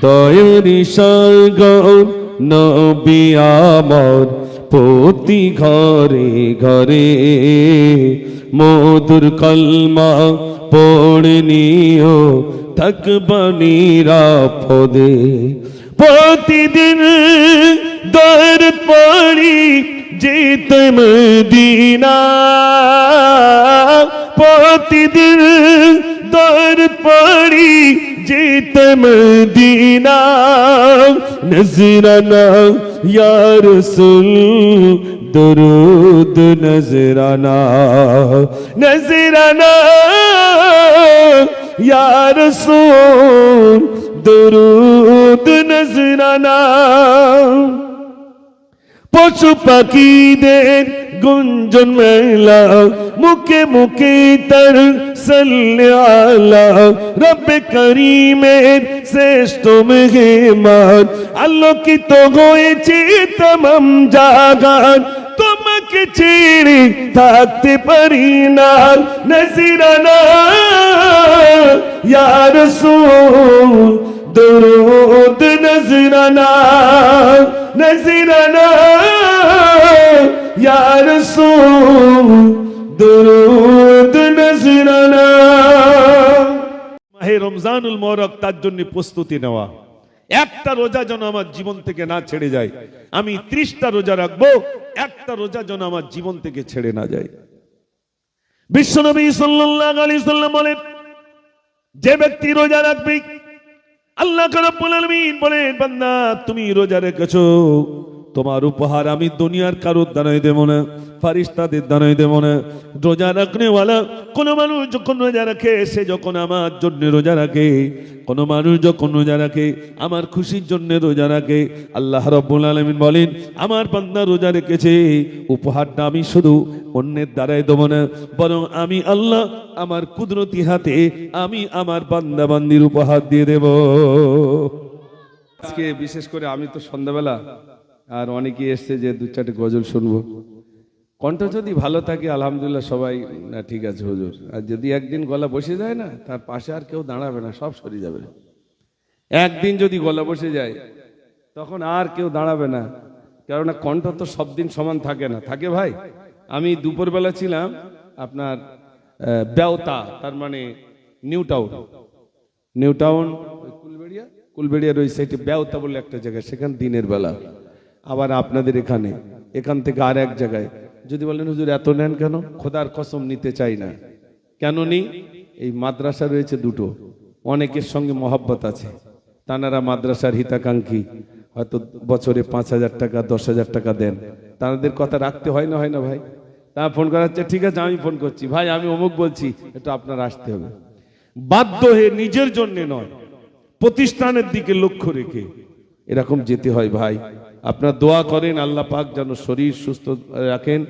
দয়ারি সাগর নবী আমার প্রতি ঘরে ঘরে মধুর কলমা পড়ে নিও থাকবা নিরাপদে। প্রতিদিন দর পড়ি যেতে মদিনা, প্রতিদিন দর পড়ি যেতে মদিনা। নজরানা ইয়া রাসূল দরুদ নজরানা, নজরানা ইয়া রাসূল দরুদ নজরানা। পশু পাখিদের গুঞ্জন মেলা মুখে মুখে তার সাল্লাল্লাহ রব্বে করিমের শ্রেষ্ঠ মেহমান। আলোকিত হয়েছে তমাম জাগান, তোমাকে ছেড়ে থাকতে পারি না। নজরানা ইয়া রাসূল দরুদ নজরানা, নজরানা ইয়া রাসূল দরুদ নজরানা। মাহে রমজানুল মুবারক, তার জন্য প্রস্তুতি নেওয়া। একটা রোজা যেন আমার জীবন থেকে না ছেড়ে যায়। আমি 30টা রোজা রাখবো, একটা রোজা যেন আমার জীবন থেকে ছেড়ে না যায়। বিশ্বনবী সাল্লাল্লাহু আলাইহি সাল্লাম বলেন, যে ব্যক্তি রোজা রাখবে, আল্লাহ রাব্বুল আলামিন বলেন, বান্দা তুমি রোজা রেখেছো, তোমার উপহার আমি দুনিয়ার কারোর দ্বারাই দেব না, ফারিস্তাদের দ্বারাই দেব না। রোজা রাখনেওয়ালা কোন মানুষ যখন রোজা রাখে, সে যখন আমার জন্য রোজা রাখে, কোন মানুষ যখন রোজা রাখে আমার খুশির জন্য রোজা রাখে, আল্লাহ রাব্বুল আলামিন বলেন আমার বান্দা রোজা রেখেছে, উপহারটা আমি শুধু অন্যের দ্বারাই দেব না, বরং আমি আল্লাহ আমার কুদরতি হাতে আমি আমার বান্দা বান্দির উপহার দিয়ে দেব। আজকে বিশেষ করে আমি তো সন্ধ্যাবেলা আর অনেকেই এসছে যে 2-4টে গজল শুনবো। কণ্ঠ যদি ভালো থাকে আলহামদুলিল্লাহ, সবাই না ঠিক আছে হুজুর। আর যদি একদিন গলা বসে যায় না, তার পাশে আর কেউ দাঁড়াবে না, সব সরে যাবে। একদিন যদি গলা বসে যায় তখন আর কেউ দাঁড়াবে না, কেননা কণ্ঠ তো সব দিন সমান থাকে না, থাকে ভাই। আমি দুপুরবেলা ছিলাম আপনার বেওতা, তার মানে নিউ টাউন কুলবেড়িয়ার ওই সাইডে বেওতা বলে একটা জায়গা, সেখানে দিনের বেলা। আবার আপনাদের এখান থেকে আর এক জায়গায়। যদি বলেন হুজুর এত নেন কেন, খোদার কসম নিতে চাই না। কেন নি? এই মাদ্রাসা রয়েছে দুটো, অনেকের সঙ্গে মহব্বত আছে, তানারা মাদ্রাসার হিতাকাঙ্ক্ষী, হয়তো বছরে 5,000 টাকা 10,000 টাকা দেন, তাদের কথা রাখতে হয় না ভাই? তা ফোন করাচ্ছে, ঠিক আছে আমি ফোন করছি, ভাই আমি অমুক বলছি, একটু আপনার আসতে হবে। বাধ্য হয়ে, নিজের জন্য নয়, প্রতিষ্ঠানের দিকে লক্ষ্য রেখে এরকম যেতে হয় ভাই। আপনার দোয়া করেন আল্লাহ পাক যেন শরীর সুস্থ রাখেন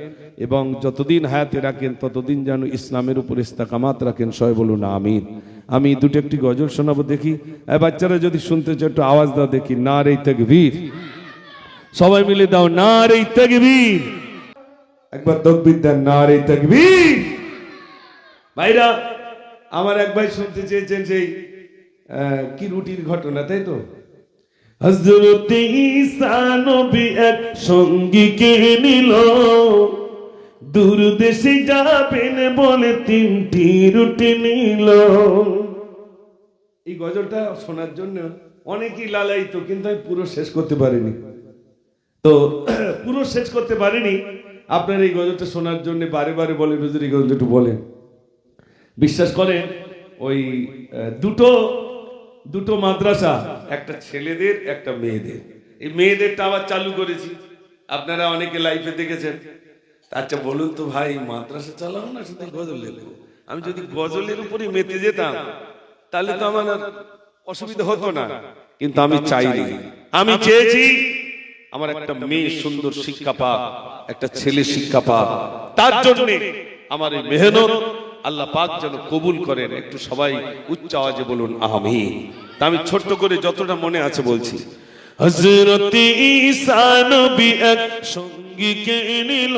এবং যতদিন হায়াতে রাখেন ততদিন যেন ইসলামের উপর ইস্তেকামাত রাখেন। সবাই বলুন আমিন। আমি দুটো একটি গজল শোনাবো, দেখি বাচ্চারা যদি শুনতে চায় একটু আওয়াজ দাও দেখি। নারে তাকবীর, সবাই মিলে দাও নারে তাকবীর, একবার তাকবীর দেন, নারে তাকবীর। ভাইরা আমার এক ভাই শুনতে চেয়েছেন সেই কি রুটির ঘটনা, তাই তো? হযরত ঈসা নবী এক সঙ্গীকে নিল, দূর দেশে যাবেন বলে 3টি রুটি নিল। এই গজলটা শোনার জন্য অনেকেই লালায়িত, কিন্তু আমি পুরো শেষ করতে পারিনি। তো পুরো শেষ করতে পারিনি। আপনার এই গজলটা শোনার জন্য বারে বারে বলেন হুজুর এই গজলটা একটু বলেন। বিশ্বাস করেন ওই দুটো মাদ্রাসা, একটা ছেলেদের একটা মেয়েদের। এই মেয়েদেরটা আবার চালু করেছি, আপনারা অনেকে লাইভে দেখেছেন। আচ্ছা বলুন তো ভাই, মাদ্রাসা চালাও না শুধু গজল লেখো? আমি যদি গজলের উপরই মেতে যেতাম তাহলে তো আমার অসুবিধা হতো না, কিন্তু আমি চাইনি। আমি চেয়েছি আমার একটা মেয়ে সুন্দর শিক্ষা পাক, একটা ছেলে শিক্ষা পাক। তার জন্য আমার এই মেহনত আল্লাহ পাক যেন কবুল করেন। একটু সবাই উচ্চ আওয়াজে বলুন আমিন। তা আমি ছোট্ট করে যতটা মনে আছে বলছি। হযরত ঈসা নবী এক সঙ্গীকে নিল,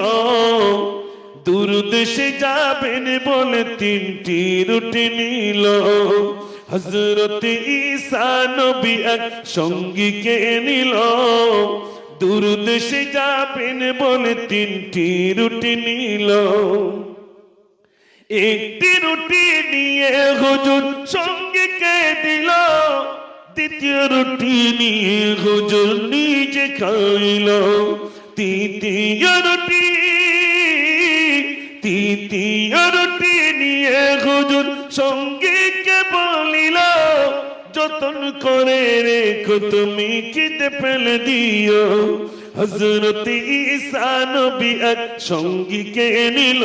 দূর দেশে যাবেন বলে 3টি রুটি নিল। হযরত ঈসা নবী এক সঙ্গীকে নিল, দূর দেশে যাবেন বলে 3টি রুটি নিল। একটি রুটি নিয়ে হুজুর সঙ্গীকে দিল, দ্বিতীয় রুটি নিয়ে হুজুর নিজে খাইল। তৃতীয় রুটি নিয়ে হুজুর সঙ্গীকে বলিল, যতন করে রেখো তুমি খিদে ফেলে দিও। হযরত ঈসা নবী এক সঙ্গীকে নিল,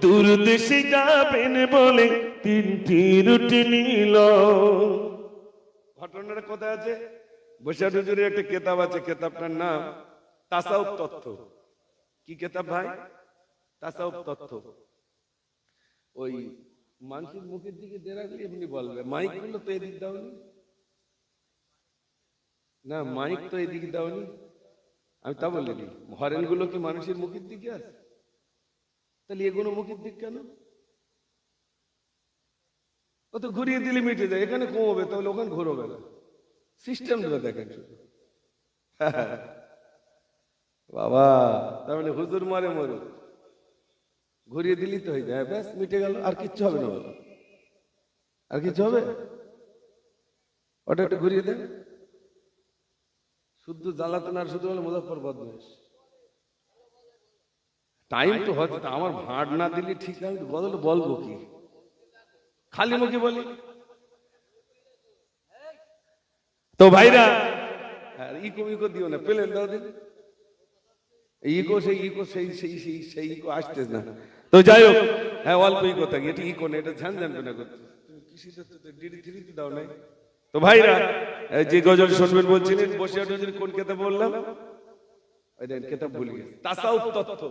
দূর দেশে যাবেন বলে 3টি রুটি নিল। ঘটনাটা কোথায় আছে? বৈশাখ হুজুরের একটা কিতাব আছে, কিতাবটার নাম তাসাউফ তত্ত্ব। কি কিতাব ভাই? তাসাউফ তত্ত্ব। ওই মানুষের মুখের দিকে দিয়ে রাখলে এমনি বলবে, মাইক গুলো তো এদিক দাওনি না, মাইক তো এদিকে দাওনি। আমি তা বলিনি, হরেন গুলো কি মানুষের মুখের দিকে আছে? তাহলে এগুলো মুখের দিক কেন? ও তো ঘুরিয়ে দিলে মিটে যায়, এখানে কমবে তাহলে ওখানে ঘুরবে না। সিস্টেমটা দেখেন বাবা। তার মানে হুজুর মারে মরে ঘুরিয়ে দিলি তো হয়ে যায়, ব্যাস মিটে গেল, আর কিচ্ছু হবে না। বলো আর কিছু হবে? ওটা একটু ঘুরিয়ে দেন। শুধু জ্বালাতন আর শুধু হলো মুজাফফর বদমাইশ। টাইম তো হচ্ছে, আমার ভাড় না দিলে ঠিক আমি বদলে বলবো কি? খালি মুখে বলি তো ভাইরা, ইকো দিও না, পেলেন দাও দিন। ইকো সেই ইকো আসতে না। তো যাই হোক, হ্যাঁ অল্প ইকো থাকে, এটা ইকো না, এটা ধ্যান জানবে না করতে। দাও নাই তো ভাইরা, যে গজল শুনবেন বলছিলেন, বসে কোন কেতাব বললাম? ওই দেন কেতাব ভুলে গেছে, তাসাউফ তত্ত্ব।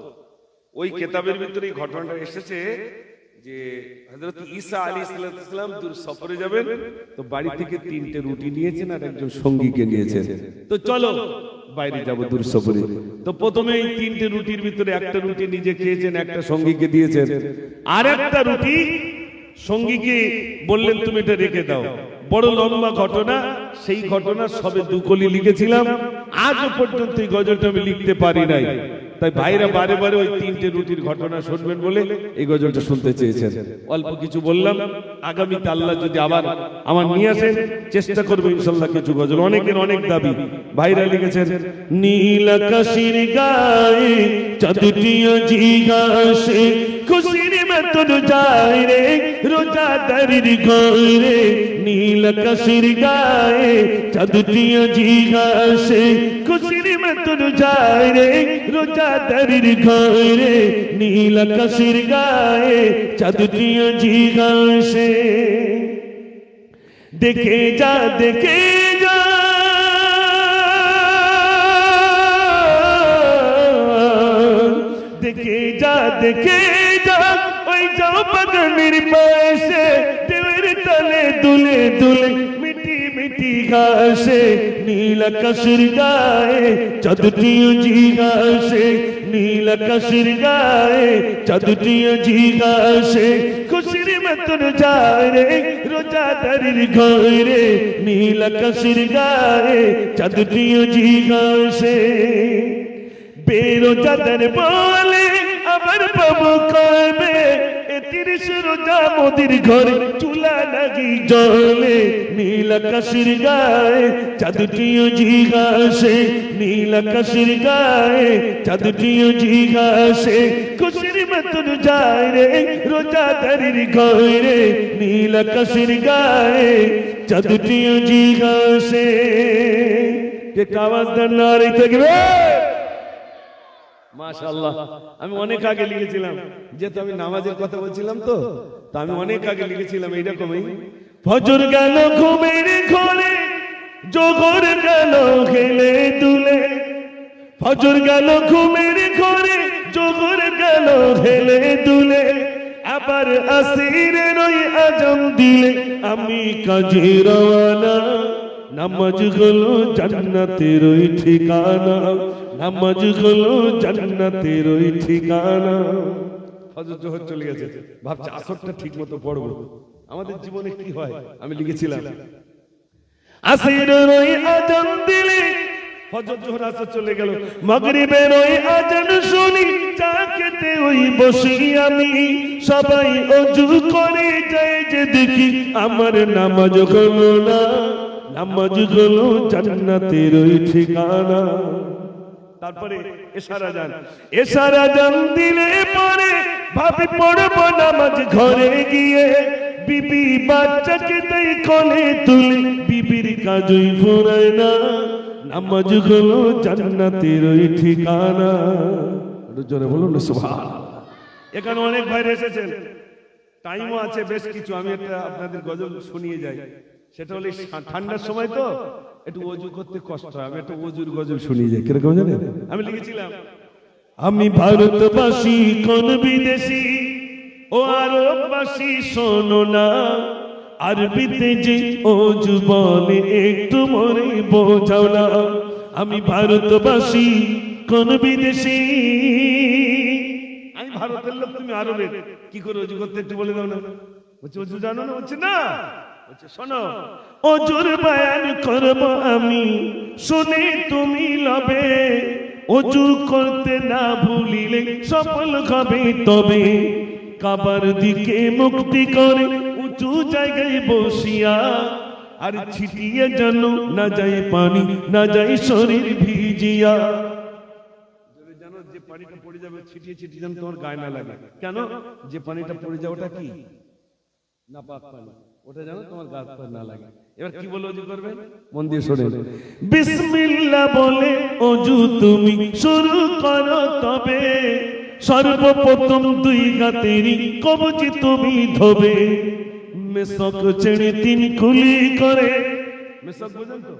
ওই কেতাবের ভিতরে এই ঘটনাটা এসেছে যে হযরত ঈসা আলাইহিস সালাম দূর সফরে যাবেন, তো বাড়ি থেকে 3টে রুটি নিয়েছেন আর একজন সঙ্গীকে নিয়েছেন। তো চলো বাইরে যাব দূর সফরে। তো প্রথমে এই 3টে রুটির ভিতরে একটা রুটি নিজে খেয়েছেন, একটা সঙ্গীকে দিয়েছেন, আর একটা রুটি সঙ্গীকে বললেন তুমি এটা রেখে দাও। বড় লম্বা ঘটনা, সেই ঘটনা সবে 2 কলি লিখেছিলাম, আজও পর্যন্ত এই গজলটা আমি লিখতে পারি নাই। তাই ভাইরা বারে বারে ওই 3টে রুটির ঘটনা শুনবেন বলে এই গজলটা শুনতে চেয়েছেন। অল্প কিছু বললাম, আগামীতে আল্লাহ যদি আবার আমার নিয়ে আসেন চেষ্টা করবো ইনশাল্লাহ কিছু গজল। অনেকের অনেক দাবি, ভাইরা লিখেছেন, নীল আকাশের গায়ে চাঁদটিও জিগাসে, খুশির মতন যায় রে রোজাদারির ঘরে। নীল আকাশের গায়ে চাঁদটিও জিগাসে, খুশির মতন যায় রে রোজাদারির ঘরে। নীল আকাশের গায়ে চাঁদটিও জিগাসে, দেখে যা দেখে যা দেখে যা দেখে যা, ওই যাও বাগানের পাশে, দেওয়ার তলে দুলে দুলে মিটি মিটি ঘাসে। নীল আকাশের গায়ে চাঁদটিও জিগাসে, নীল আকাশের গায়ে চাঁদটিও জিগাসে, খুশির মতন যায় রে রোজাদারির ঘরে। নীল আকাশের গায়ে চাঁদটিও জিগাসে, বেরোজাদার বলে আবার পাবো কবে, 30 রোজা মোদির ঘরে চুলা লাগি জলে। নীল আকাশের গায়ে চাঁদটিও জিগাসে, নীল আকাশের গায়ে চাঁদটিও জিগাসে, খুশির মতন যায় রে রোজাদারির ঘরে। নীল আকাশের গায়ে চাঁদটিও জিগাসে। কে আওয়াজ দেন না রে থাকবে? মাশাআল্লাহ। আমি অনেক আগে লিখেছিলাম, যেহেতু আমি নামাজের কথা বলছিলাম, তো আমি অনেক আগে লিখেছিলাম এইরকমই, ফজর গেল ঘুমের ঘরে, জোহর গেল খেলে দুলে। ফজর গেল ঘুমের ঘরে, জোহর গেল খেলে দুলে। আবার আসিরের ওই আজান দিলে আমি কাজে রওয়ানা। নামাজ হলো জান্নাতের ওই ঠিকানা, নামাজ হলো জান্নাতের ওই ঠিকানা। হযরত জোহর চলে গেছে, ভাবছে আসরটা ঠিক মতো পড়বো। আমাদের জীবনে কি হয় আমি লিখেছিলাম, আসরের ওই আজান দিলে ফজর জোহর আসর চলে গেল, মাগরিবের ওই আজান শুনি চা খেতে ওই বসি আমি, সবাই ওযু করে যায় যে দেখি আমার নামাজ হলো না, নামাজ হলো জান্নাতের ওই ঠিকানা। তারপরে এশারা জান দিলে পরে ভাবি পড়ব নামাজ ঘরে গিয়ে, বিবি বাচ্চাকে দেই কোলে তুলে, বিবির কাজই ফুরায় না, নামাজ হলো জান্নাতের ওই ঠিকানা। একটু জোরে বলুন না সুবহানাল্লাহ। এখানে অনেক ভাই এসেছেন, টাইমও আছে বেশ কিছু, আমি একটা আপনাদের গজল শুনিয়ে যাই। সেটা হলে ঠান্ডার সময় তো একটু ওযু করতে কষ্ট হয়, আমি একটা ওযুর গজল শুনিয়ে যাই। কিরকম জানেন, আমি লিখেছিলাম, আমি ভারতবাসী কোন বিদেশি, ও আরববাসী শোনো না, আরবিতে যে ওযু বলে একটু মনে বোঝাও না। আমি ভারতবাসী কোন বিদেশি, আমি ভারতের লোক, তুমি আরবের, কি করে ওযু করতে একটু বলে দাও না। বলছে ওযু জানো না, বলছে না, বলছে শোনো, ওযুর বয়ান করব আমি, শুনে তুমি লবে, ওযু করতে না ভুলিলে সফল হবে তবে, কাবার দিকে মুক্তি করে উঁচু জায়গায় বসিয়া, আর ছিটিয়ে যেন না যায় পানি, না যায় শরীর ভিজিয়া। জানো যে পানিটা পড়ে যাবে ছিটিয়ে ছিটিয়ে যেন তোমার গায়ে না লাগে। কেন? যে পানিটা পড়ে যাবে ওটা কি নাপাক পানি, ওটা যেন তোমার গায়ে পা না লাগে। এবার কি বলে ওযু করবেন, মন দিয়ে শোনেন। বিসমিল্লাহ বলে ওযু তুমি শুরু করো তবে, সর্বপ্রথম দুই হাতেরই কবজি তুমি ধোবে, মেসক ছেড়ে তিন কুলি করে, মেসক বুঝেন তো,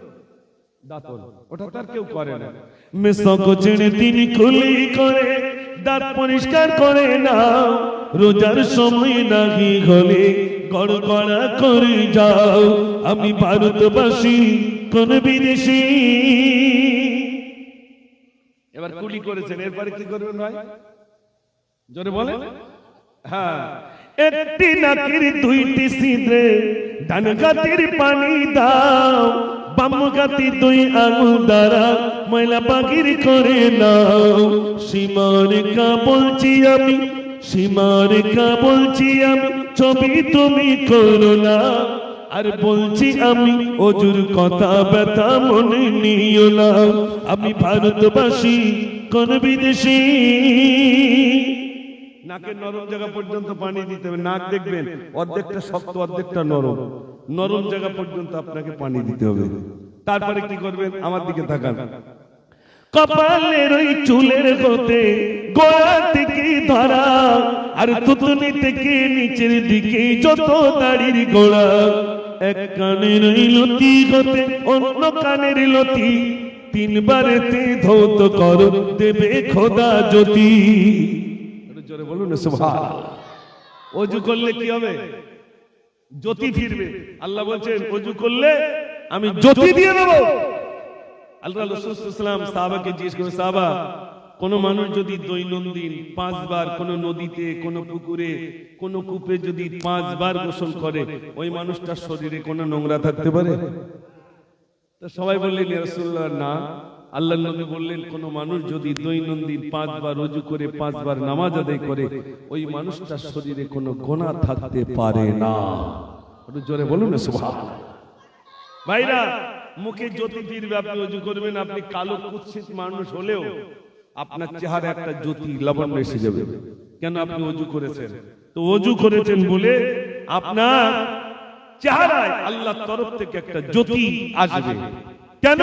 দাঁতন, ওটা তার কেউ করে না। মেসক ছেড়ে তিন কুলি করে, দাঁত পরিষ্কার করে না, রোজার সময় নাহি হলে গড়গড়া করে যাও। আমি ভারতবাসী কোন বিদেশি। এবার কুলি করেছেন, এরপরে কি করবেন ভাই, জোরে বলেন। হ্যাঁ, একটি নাকের দুইটি সিঁদে, ডান গাতির পানি দাও, বাম গাতি দুই আঙুল দ্বারা ময়লা বাগির করে নাও। সীমারেখা বলছি আমি, সীমারেখা বলছি আমি, ছবি তুমি করো না, আর বলছি আমি ওযুর কথা ব্যথা মনে নিও না। আমি ভারতবাসী কোন বিদেশি। নাকের নরম জায়গা পর্যন্ত পানি দিতে হবে। নাক দেখবেন অর্ধেকটা শক্ত অর্ধেকটা নরম, নরম জায়গা পর্যন্ত আপনাকে পানি দিতে হবে। তারপরে কি করবেন, আমার দিকে তাকান। কপালের ওই চুলের হতে গোড়া থেকে ধরা, আর তুতনি থেকে নিচের দিকে যত দাড়ির গোড়া, এক কানের ওই লতি হতে অন্য কানের লতি, তিনবারেতে ধৌত করো দেবে খোদা জ্যোতি। জোরে বলুন না সুবহানাল্লাহ। ওযু করলে কি হবে, জ্যোতি ফিরবে। আল্লাহ বলছেন ওযু করলে আমি জ্যোতি দিয়ে দেব। আল্লাহ রাসূল সাল্লাল্লাহু আলাইহি ওয়াসাল্লাম সাহাবাকে জিজ্ঞেস করে, সাহাবা, কোন মানুষ যদি দৈনন্দিন 5 বার কোন নদীতে, কোন পুকুরে, কোন কূপে যদি 5 বার গোসল করে, ওই মানুষটার শরীরে কোনো নোংরা থাকতে পারে? তো সবাই বললেন ইয়া রাসূলুল্লাহ না। আল্লাহর নবী বললেন, কোন মানুষ যদি দৈনন্দিন 5 বার ওযু করে 5 বার নামাজ আদায় করে, ওই মানুষটার শরীরে কোনো গুনাহ থাকতে পারে না। একটু জোরে বলুন না সুবহানাল্লাহ। ভাইরা, মুখে জ্যোতি ফিরবে, আপনি ওযু করবেন, আপনি কালো কুৎসিত মানুষ হলেও আপনার চেহারা একটা জ্যোতি লাবণ্য এসে যাবে। কেন? আপনি ওযু করেছেন। তো ওযু করেছেন বলে আপনার চেহারায় আল্লাহর তরফ থেকে একটা জ্যোতি আসবে। কেন?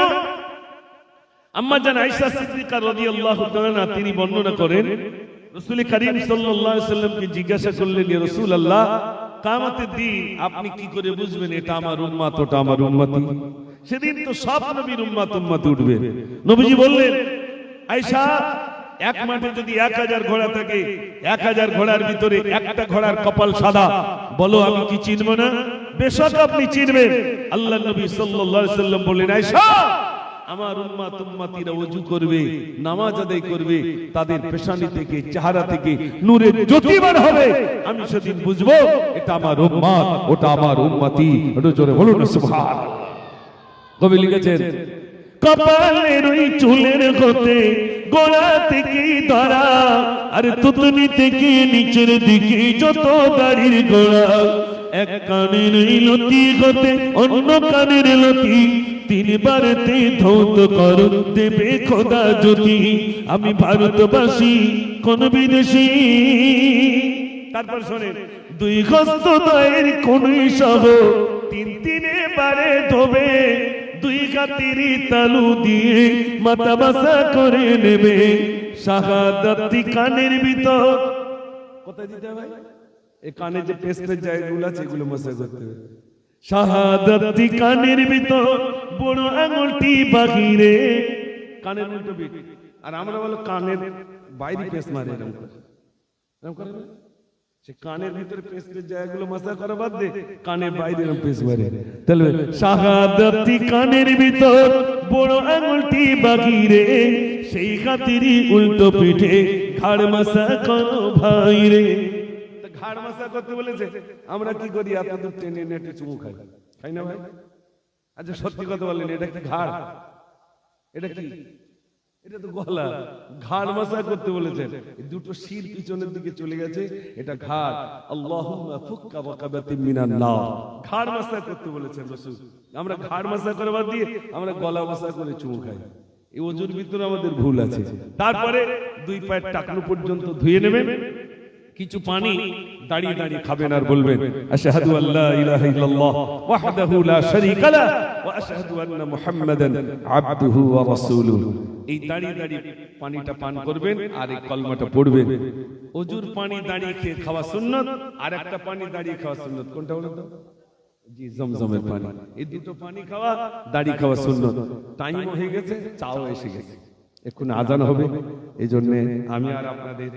আম্মা জান আয়েশা সিদ্দিকা রাদিয়াল্লাহু তাআলা তিনি বর্ণনা করেন, রাসূল করিম সাল্লাল্লাহু আলাইহি ওয়াসাল্লামকে জিজ্ঞাসা করলেন, ইয়া রাসূলুল্লাহ, কিয়ামতের দিন আপনি কি করে বুঝবেন এটা আমার উম্মত ওটা আমার উম্মতি? সেদিন তো সব নবীর উম্মত উঠবে। নবীজি বললেন, আয়েশা, এক মাঠে যদি 1000 ঘোড়া থাকে, 1000 ঘোড়ার ভিতরে একটা ঘোড়ার কপাল সাদা, বলো আমি কি চিনব না? বেশক আপনি চিনবেন। আল্লাহর নবী সাল্লাল্লাহু আলাইহি ওয়াসাল্লাম বললেন, আয়েশা, আমার উম্মত উম্মতিরা ওযু করবে, নামাজ আদায় করবে, তাদের পেশানি থেকে, চেহারা থেকে নূরের জ্যোতি বার হবে। আমি সেদিন বুঝবো এটা আমার উম্মত, ওটা আমার উম্মতি। একটু জোরে বলুন সুবহানাল্লাহ। কবি লিখেছেন, কপালের ওই চুলের গতে গোড়া থেকে ধরা, আর তুতনি থেকে নিচের দিকে যত দাড়ির গোড়া, এক কানের এই লতি গতে অন্য কানের লতি, তিনবারতে ধৌত কর দেবে খোদা যদি। আমি ভারতবাসী কোন বিদেশি। তারপর শোনেন, দুই হস্ত দয়ের কোন সহ তিন তিনে বারে ধোবে, দুই কাতিরি তালু দিয়ে মাথা বাসা করে নেবে। শাহাদাতি কানের ভিতর কোথায় দিতে হবে? এই কানে যে পেস্টের জায়গাগুলো আছে এগুলো মশা করতে হবে। শাহাদাতি কানের ভিতর, বড় আঙুলটি বাহিরে, কানের উল্টো পিঠ। আর আমরা বলো কানের বাইরে পেস্ট মারে, এরকম করে, এরকম করে না? সে কানের ভিতরে পেস্টের জায়গাগুলো মশা করা বাদ দে, কানের বাইরে এরকম পেস্ট মারে। তাহলে শাহাদাতি কানের ভিতর, বড় আঙুলটি বাহিরে, সেই খাতিরই উল্টো পিঠে ঘাড় মশা করো ভাই রে। ঘাড় মশা করতে বলেছে, আমরা কি করি? আপনাদের টেনে নেটে চুমু খাই, খাই না ভাই? আচ্ছা সত্যি কথা বলেন, এটা কি ঘাড়? এটা কি? এটা তো গলা। ঘাড় মশা করতে বলেছেন, দুটো শির পিছনের দিকে চলে গেছে, এটা ঘাড়। আল্লাহুম্মা ফুক্কা ওয়াকাবাতিন মিনান নার। ঘাড় মশা করতে বলেছেন রাসূল। আমরা ঘাড় মশা করবার দিয়ে আমরা গলা মশা করে চুমু খাই। এই ওজুর ভিতরে আমাদের ভুল আছে। তারপরে দুই পায়ের টাকনু পর্যন্ত ধুয়ে নেবেন, কিছু পানি দাঁড়িয়ে দাঁড়িয়ে খাবেন আর বলবেন, আশহাদু আল্লা ইলাহা ইল্লাল্লাহ ওয়াহদাহু লা শারীকা লাহ ওয়া আশহাদু আন্না মুহাম্মাদান আবদুহু ওয়া রাসূলুহু। এই দাঁড়িয়ে দাঁড়িয়ে পানিটা পান করবেন আর এই কলমাটা পড়বেন। ওজুর পানি দাঁড়িয়ে খেয়ে খাওয়া সুন্নাত, আর একটা পানি দাঁড়িয়ে খাওয়া সুন্নাত। কোনটা বলুন তো? জি, জমজমের পানি। এই দুটো পানি খাওয়া, দাঁড়িয়ে খাওয়া সুন্নাত। টাইম হয়ে গেছে, চাও এসে গেছে, এখন আজান হবে। এই জন্য আমি আর আপনাদের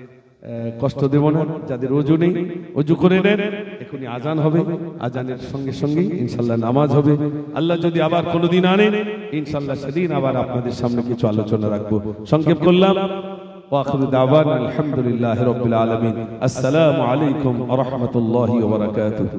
কষ্ট দেব না। যাদের ওযু নেই ওযু করে নেন, এখনই আজান হবে। আজানের সঙ্গে সঙ্গে ইনশাআল্লাহ নামাজ হবে। আল্লাহ যদি আবার কোনোদিন আনেন, ইনশাআল্লাহ সেদিন আবার আপনাদের সামনে কিছু আলোচনা রাখবো। সংক্ষেপ করলাম। ওয়া আখিরু দাওয়ানা আলহামদুলিল্লাহি রাব্বিল আলামিন। আসসালামু আলাইকুম ওয়া রাহমাতুল্লাহি ওয়া বারাকাতুহু।